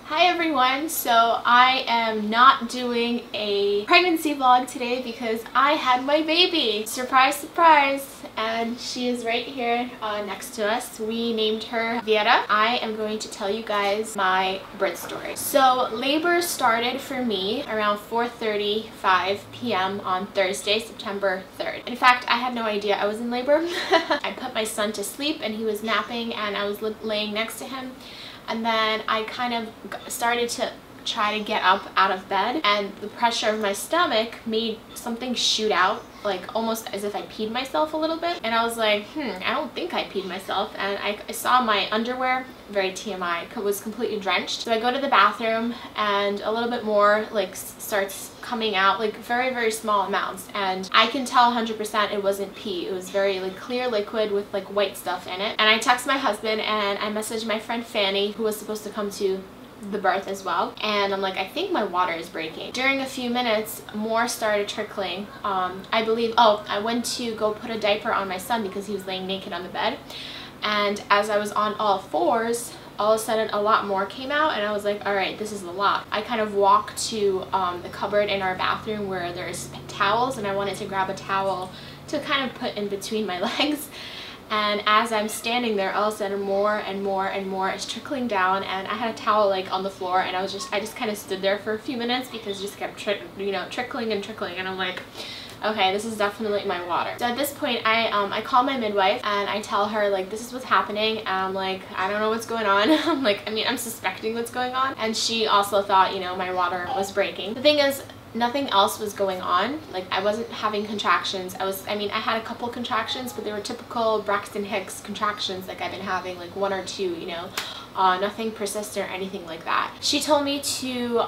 Hi everyone, so I am not doing a pregnancy vlog today because I had my baby. Surprise, surprise. And she is right here next to us. We named her Vera. I am going to tell you guys my birth story. So labor started for me around 4:35 p.m. on Thursday, September 3rd. In fact, I had no idea I was in labor. I put my son to sleep and he was napping and I was laying next to him. And then I kind of started to try to get up out of bed, and the pressure of my stomach made something shoot out, like almost as if I peed myself a little bit. And I was like, I don't think I peed myself. And I saw my underwear, very TMI, was completely drenched. So I go to the bathroom and a little bit more like starts coming out, like very, very small amounts. And I can tell 100% it wasn't pee. It was very like clear liquid with like white stuff in it. And I text my husband and I messaged my friend Fanny, who was supposed to come to the birth as well, and I'm like, I think my water is breaking. During a few minutes, more started trickling. I believe, I went to go put a diaper on my son because he was laying naked on the bed, and as I was on all fours, all of a sudden a lot more came out, and I was like, all right, this is a lot. I kind of walked to the cupboard in our bathroom where there's towels, and I wanted to grab a towel to kind of put in between my legs. And as I'm standing there, all of a sudden more and more and more is trickling down, and I had a towel like on the floor, and I just kind of stood there for a few minutes because it just kept trickling and trickling, and I'm like, okay, this is definitely my water. So at this point, I call my midwife and I tell her like, this is what's happening, and I'm like, I don't know what's going on. I'm like, I'm suspecting what's going on, and she also thought, my water was breaking. The thing is, nothing else was going on. Like, I wasn't having contractions. I had a couple contractions, but they were typical Braxton Hicks contractions like I've been having, like one or two, nothing persistent or anything like that. She told me to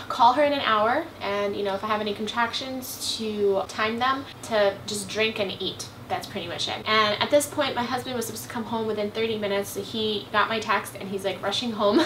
call her in an hour, and if I have any contractions, to time them, to just drink and eat. That's pretty much it. And at this point, my husband was supposed to come home within 30 minutes, so he got my text and he's like rushing home.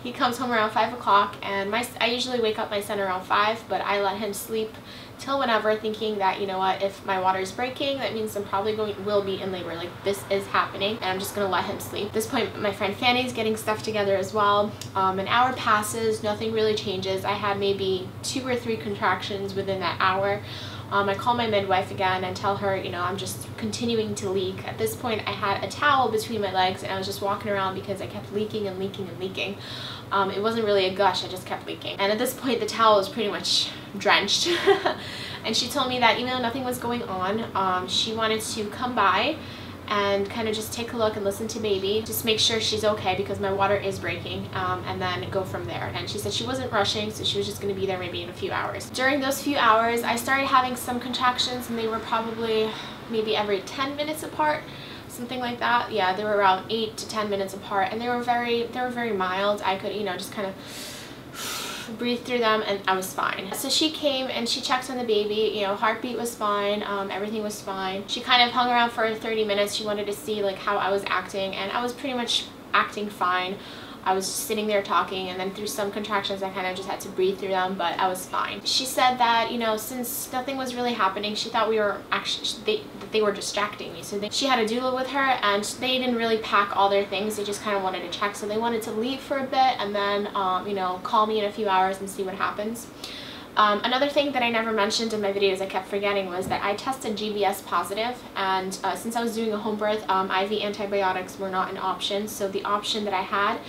He comes home around 5 o'clock, and I usually wake up my son around 5, but I let him sleep till whenever, thinking that, if my water is breaking, that means I'm probably will be in labor. Like, this is happening, and I'm just gonna let him sleep. At this point, my friend Fanny's getting stuff together as well. An hour passes, nothing really changes. I had maybe 2 or 3 contractions within that hour. I call my midwife again and tell her, I'm just continuing to leak. At this point, I had a towel between my legs, and I was just walking around because I kept leaking and leaking and leaking. It wasn't really a gush, I just kept leaking. And at this point, the towel was pretty much drenched. And she told me that even though nothing was going on, she wanted to come by and kind of just take a look and listen to baby, just make sure she's okay because my water is breaking, and then go from there. And she said she wasn't rushing, so she was just going to be there maybe in a few hours. During those few hours, I started having some contractions, and they were probably maybe every 10 minutes apart, something like that. Yeah, they were around 8 to 10 minutes apart, and they were very mild. I could just kind of breathe through them, and I was fine. So she came and she checked on the baby. Heartbeat was fine, everything was fine. She kind of hung around for 30 minutes. She wanted to see like how I was acting, and I was pretty much acting fine. I was just sitting there talking, and then through some contractions I kind of just had to breathe through them, but I was fine. She said that, since nothing was really happening, she thought we were actually, they were distracting me. So she had a doula with her, and they didn't really pack all their things. They just kind of wanted to check. So they wanted to leave for a bit and then, call me in a few hours and see what happens. Another thing that I never mentioned in my videos, I kept forgetting, was that I tested GBS positive, and since I was doing a home birth, IV antibiotics were not an option. So the option that I had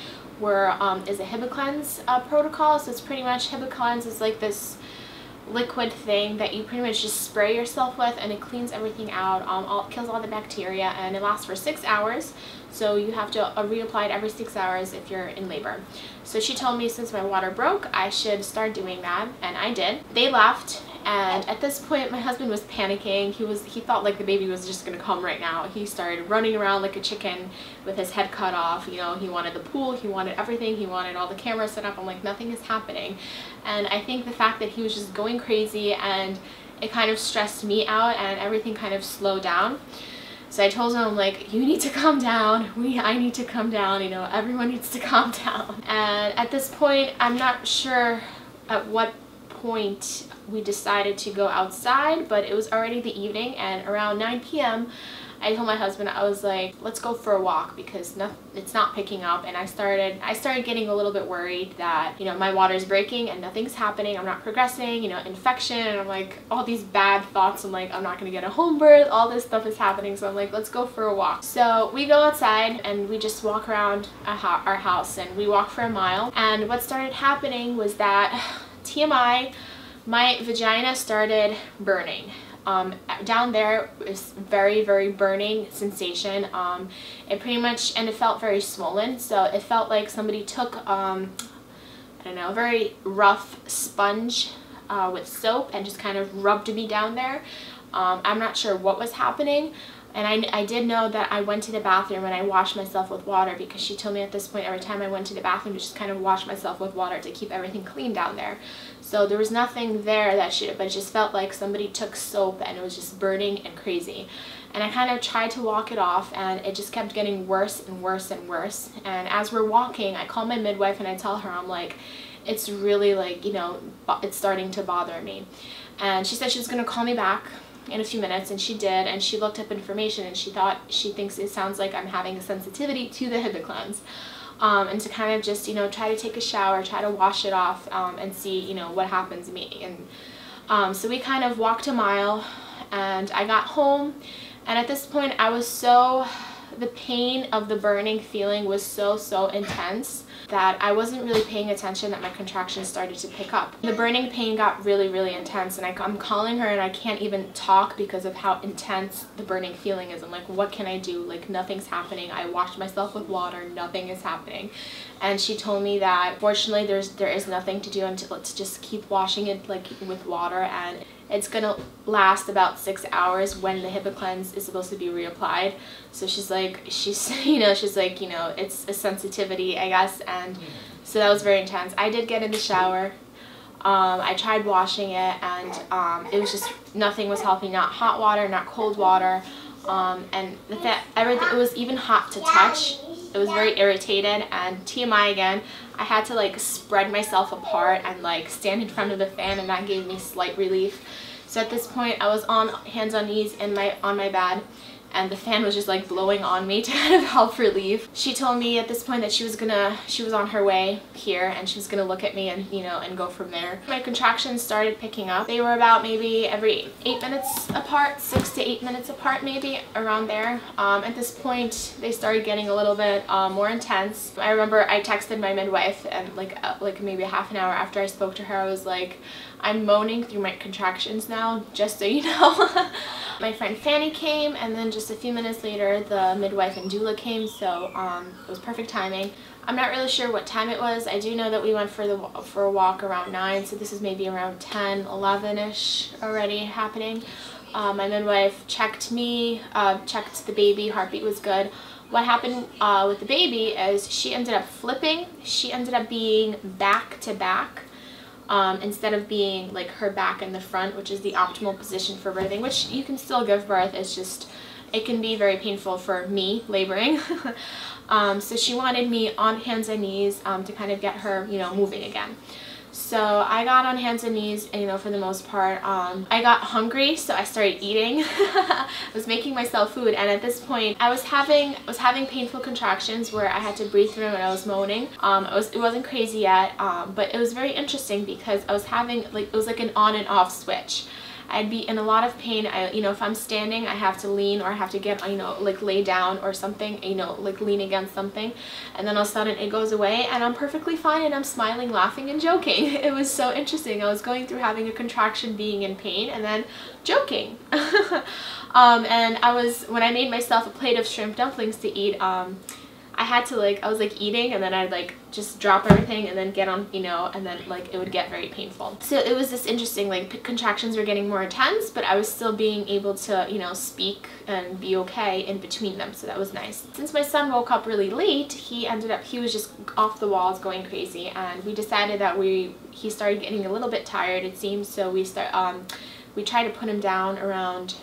is a Hibiclens protocol. So it's pretty much, Hibiclens is like this liquid thing that you pretty much just spray yourself with, and it cleans everything out, kills all the bacteria, and it lasts for 6 hours. So you have to reapply it every 6 hours if you're in labor. So she told me since my water broke, I should start doing that, and I did. They left, and at this point my husband was panicking. He thought like the baby was just gonna come right now. He started running around like a chicken with his head cut off. He wanted the pool, he wanted everything, he wanted all the cameras set up. I'm like, nothing is happening. And I think the fact that he was just going crazy, and it kind of stressed me out, and everything kind of slowed down. So I told him, I'm like, you need to calm down. I need to calm down. Everyone needs to calm down. And at this point, I'm not sure at what point we decided to go outside, but it was already the evening, and around 9 p.m. I told my husband, I was like, let's go for a walk because it's not picking up. And I started getting a little bit worried that, you know, my water's breaking and nothing's happening. I'm not progressing, you know, infection. And I'm like, all these bad thoughts. I'm like, I'm not going to get a home birth. All this stuff is happening. So I'm like, let's go for a walk. So we go outside and we just walk around our house, and we walk for a mile. And what started happening was that, TMI, my vagina started burning. Down there was very, very burning sensation. It pretty much, and it felt very swollen, so it felt like somebody took I don't know, a very rough sponge with soap and just kind of rubbed me down there. I'm not sure what was happening. And I did know that I went to the bathroom and I washed myself with water, because she told me at this point every time I went to the bathroom to just kind of wash myself with water to keep everything clean down there. So there was nothing there that should, but it just felt like somebody took soap and it was just burning and crazy. And I kind of tried to walk it off, and it just kept getting worse and worse and worse. And as we're walking, I call my midwife and I tell her, I'm like, it's really like, you know, it's starting to bother me. And she said she was going to call me back in a few minutes, and she did, and she looked up information, and she thinks it sounds like I'm having a sensitivity to the hibiclens, and to kind of just, you know, try to take a shower, try to wash it off, and see, you know, what happens to me. And so we kind of walked a mile, and I got home, and at this point I was the pain of the burning feeling was so intense that I wasn't really paying attention that my contractions started to pick up. The burning pain got really, really intense, and I'm calling her and I can't even talk because of how intense the burning feeling is. I'm like, what can I do? Like, nothing's happening. I washed myself with water, nothing is happening. And she told me that fortunately there is nothing to do until let's just keep washing it like with water, and it's gonna last about 6 hours when the hibiclens is supposed to be reapplied. So she's like, you know, it's a sensitivity, I guess. And so that was very intense. I did get in the shower. I tried washing it, and it was just, nothing was helping. Not hot water, not cold water, and everything. It was even hot to touch. It was very irritated. And TMI again, I had to like spread myself apart and like stand in front of the fan, and that gave me slight relief. So at this point I was on hands on knees on my bed, and the fan was just like blowing on me to kind of help relieve. She told me at this point that she was on her way here, and she was gonna look at me and, you know, and go from there. My contractions started picking up. They were about maybe every 8 minutes apart, 6 to 8 minutes apart, maybe around there. At this point they started getting a little bit more intense. I remember I texted my midwife, and like maybe a half an hour after I spoke to her, I was like, I'm moaning through my contractions now, just so you know. My friend Fanny came, and then just a few minutes later the midwife and doula came, so it was perfect timing. I'm not really sure what time it was. I do know that we went for a walk around 9, so this is maybe around 10, 11-ish already happening. My midwife checked me, checked the baby, heartbeat was good. What happened with the baby is she ended up flipping. She ended up being back to back. Instead of being like her back in the front, which is the optimal position for birthing, which you can still give birth, it's just, it can be very painful for me laboring. So she wanted me on hands and knees to kind of get her, you know, moving again. So I got on hands and knees, and, you know, for the most part, I got hungry, so I started eating. I was making myself food, and at this point, I was having painful contractions where I had to breathe through and I was moaning. It wasn't crazy yet, but it was very interesting because I was having, like, it was like an on and off switch. I'd be in a lot of pain. You know, if I'm standing, I have to lean, or I have to get, you know, like lay down or something, you know, like lean against something, and then all of a sudden it goes away and I'm perfectly fine and I'm smiling, laughing, and joking. It was so interesting. I was going through having a contraction, being in pain, and then joking. And when I made myself a plate of shrimp dumplings to eat, I had to, like, I was like eating, and then I'd like just drop everything and then get on, you know, and then like it would get very painful. So it was this interesting, like, contractions were getting more intense, but I was still being able to, you know, speak and be okay in between them, so that was nice. Since my son woke up really late, he was just off the walls going crazy, and we decided that he started getting a little bit tired, it seems, so we tried to put him down around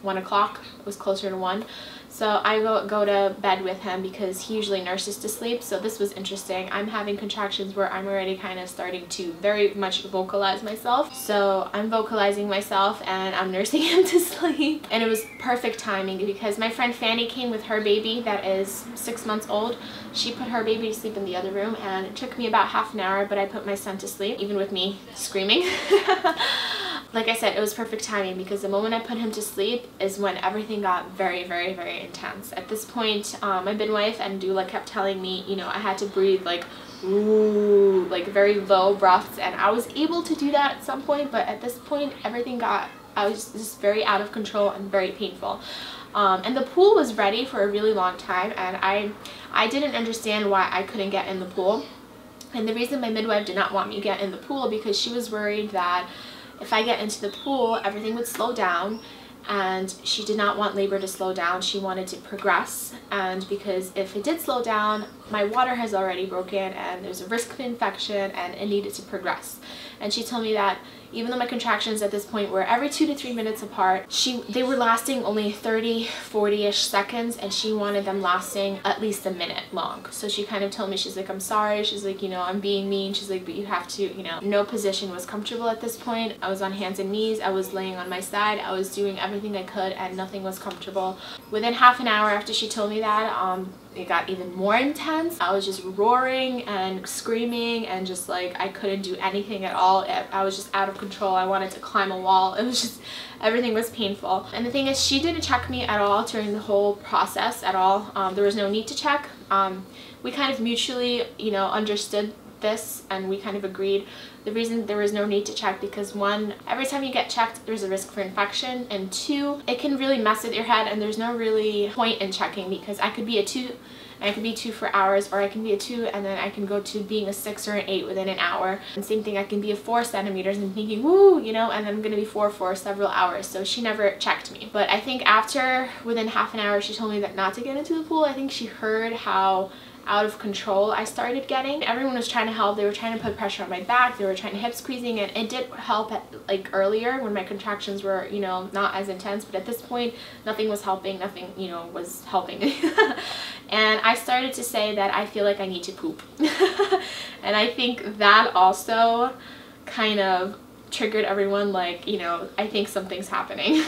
1 o'clock. It was closer to 1. So I go to bed with him because he usually nurses to sleep. So this was interesting. I'm having contractions where I'm already kind of starting to very much vocalize myself. So I'm vocalizing myself and I'm nursing him to sleep. And it was perfect timing because my friend Fanny came with her baby that is 6 months old. She put her baby to sleep in the other room, and it took me about half an hour, but I put my son to sleep, even with me screaming. Like I said, it was perfect timing because the moment I put him to sleep is when everything got very, very, very intense. At this point, my midwife and doula kept telling me, you know, I had to breathe like, ooh, like very low breaths, and I was able to do that at some point, but at this point, I was just very out of control and very painful. And the pool was ready for a really long time, and I didn't understand why I couldn't get in the pool. And the reason my midwife did not want me to get in the pool because she was worried that if I get into the pool, everything would slow down, and she did not want labor to slow down. She wanted to progress, and because if it did slow down, my water has already broken and there's a risk of infection and it needed to progress. And she told me that even though my contractions at this point were every 2 to 3 minutes apart, they were lasting only 30, 40-ish seconds, and she wanted them lasting at least a minute long. So she kind of told me, she's like, I'm sorry. She's like, you know, I'm being mean. She's like, but you have to, you know, no position was comfortable at this point. I was on hands and knees. I was laying on my side. I was doing everything I could, and nothing was comfortable. Within half an hour after she told me that, it got even more intense. I was just roaring and screaming and just like I couldn't do anything at all. I was just out of control. I wanted to climb a wall. It was just, everything was painful. And the thing is, she didn't check me at all during the whole process at all. There was no need to check. We kind of mutually, you know, understood this, and we kind of agreed. The reason there was no need to check because 1, every time you get checked there's a risk for infection, and 2, it can really mess with your head, and there's no really point in checking because I could be a 2 and I can be 2 for hours, or I can be a 2 and then I can go to being a 6 or an 8 within an hour. And same thing, I can be a 4 centimeters and thinking, woo, you know, and then I'm gonna be 4 for several hours. So she never checked me. But I think within half an hour, she told me that not to get into the pool. I think she heard how out of control I started getting. Everyone was trying to help. They were trying to put pressure on my back. They were trying to hip squeezing, and it did help like earlier when my contractions were, you know, not as intense. But at this point, nothing was helping. Nothing, you know, was helping. And I started to say that I feel like I need to poop. And I think that also kind of triggered everyone, like, you know, I think something's happening.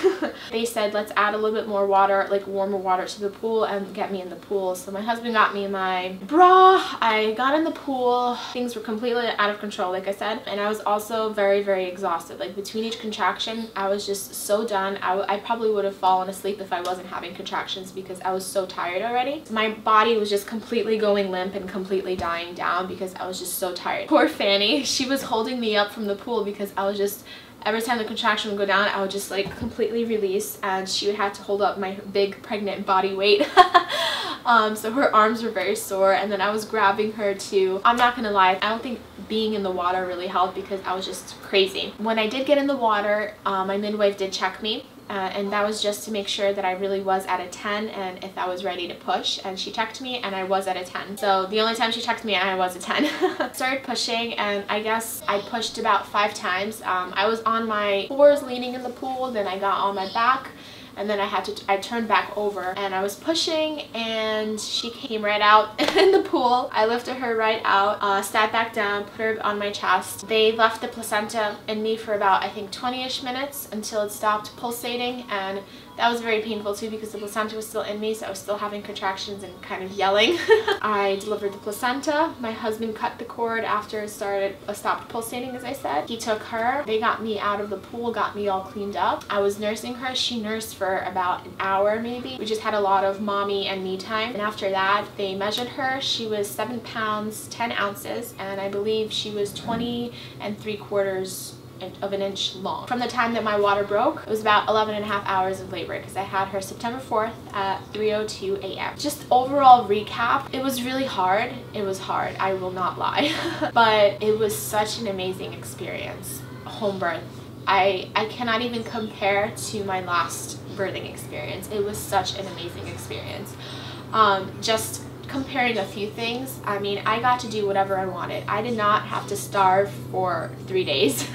They said, let's add a little bit more water, like warmer water to the pool, and get me in the pool. So my husband got me my bra. I got in the pool. Things were completely out of control, like I said, and I was also very, very exhausted. Like between each contraction, I was just so done. I probably would have fallen asleep if I wasn't having contractions because I was so tired already. My body was just completely going limp and completely dying down because I was just so tired. Poor Fanny, she was holding me up from the pool because I was just, every time the contraction would go down, I would just like completely release, and she would have to hold up my big pregnant body weight. So her arms were very sore, and then I was grabbing her too. I'm not gonna lie, I don't think being in the water really helped because I was just crazy. When I did get in the water, my midwife did check me. And that was just to make sure that I really was at a 10 and if I was ready to push, and she checked me and I was at a 10. So the only time she checked me, I was a 10. Started pushing, and I guess I pushed about 5 times. I was on my 4s leaning in the pool, then I got on my back, and then I turned back over and I was pushing, and she came right out in the pool. I lifted her right out, sat back down, put her on my chest. They left the placenta in me for about, I think, 20-ish minutes until it stopped pulsating, and that was very painful too because the placenta was still in me, so I was still having contractions and kind of yelling. I delivered the placenta. My husband cut the cord after it stopped pulsating, as I said. He took her. They got me out of the pool, got me all cleaned up. I was nursing her. She nursed for about an hour maybe. We just had a lot of mommy and me time. And after that, they measured her. She was 7 pounds, 10 ounces, and I believe she was 20 3/4 of an inch long. From the time that my water broke, it was about 11.5 hours of labor because I had her September 4th at 3:02 a.m. Just overall recap, it was really hard. It was hard, I will not lie. But it was such an amazing experience. Home birth, I cannot even compare to my last birthing experience. It was such an amazing experience. Just comparing a few things, I mean, I got to do whatever I wanted. I did not have to starve for 3 days.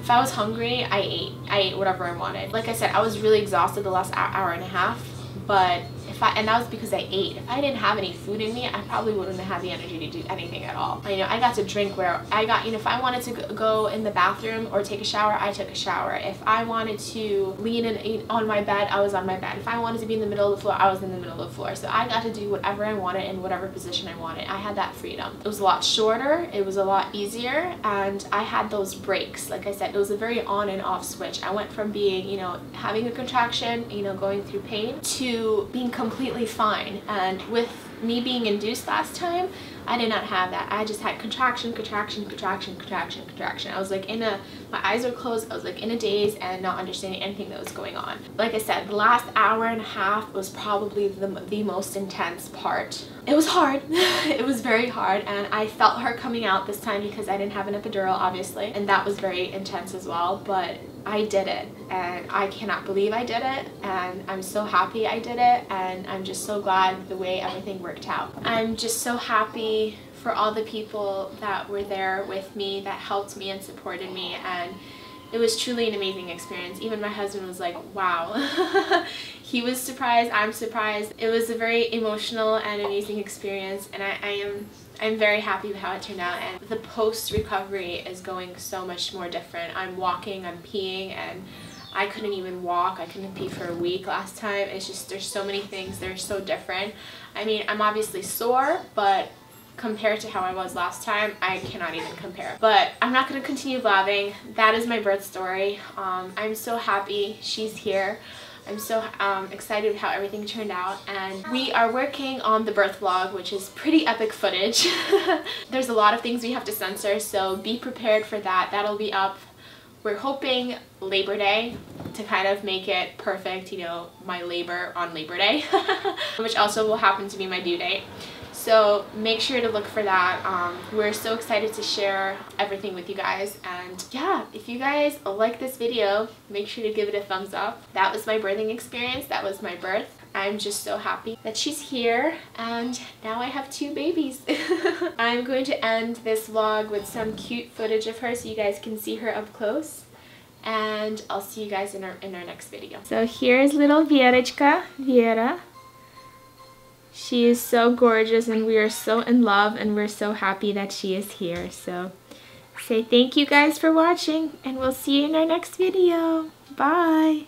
If I was hungry, I ate. I ate whatever I wanted. Like I said, I was really exhausted the last hour and a half, but and that was because I ate. If I didn't have any food in me, I probably wouldn't have had the energy to do anything at all. You know, I got to drink where I got, you know, if I wanted to go in the bathroom or take a shower, I took a shower. If I wanted to lean in on my bed, I was on my bed. If I wanted to be in the middle of the floor, I was in the middle of the floor. So I got to do whatever I wanted in whatever position I wanted. I had that freedom. It was a lot shorter, it was a lot easier, and I had those breaks. Like I said, it was a very on and off switch. I went from being, you know, having a contraction, you know, going through pain, to being completely fine. And with me being induced last time, I did not have that. I just had contraction, contraction, contraction, contraction, contraction. I was like my eyes were closed, I was like in a daze and not understanding anything that was going on. Like I said, the last hour and a half was probably the most intense part. It was hard. It was very hard, and I felt her coming out this time because I didn't have an epidural, obviously, and that was very intense as well, but I did it, and I cannot believe I did it, and I'm so happy I did it, and I'm just so glad the way everything worked out. I'm just so happy for all the people that were there with me, that helped me and supported me, and it was truly an amazing experience. Even my husband was like, wow. He was surprised, I'm surprised. It was a very emotional and amazing experience, and I'm very happy with how it turned out, and the post-recovery is going so much more different. I'm walking, I'm peeing, and I couldn't even walk. I couldn't pee for a week last time. It's just, there's so many things, they're so different. I mean, I'm obviously sore, but compared to how I was last time, I cannot even compare. But I'm not going to continue vlogging. That is my birth story. I'm so happy she's here. I'm so excited with how everything turned out, and we are working on the birth vlog, which is pretty epic footage. There's a lot of things we have to censor, so be prepared for that. That'll be up. We're hoping Labor Day to kind of make it perfect, you know, my labor on Labor Day, which also will happen to be my due date. So make sure to look for that. We're so excited to share everything with you guys, and yeah, if you guys like this video, make sure to give it a thumbs up. That was my birthing experience. That was my birth. I'm just so happy that she's here, and now I have 2 babies. I'm going to end this vlog with some cute footage of her so you guys can see her up close, and I'll see you guys in our next video. So here's little Vera. She is so gorgeous, and we are so in love, and we're so happy that she is here. So say thank you guys for watching, and we'll see you in our next video. Bye!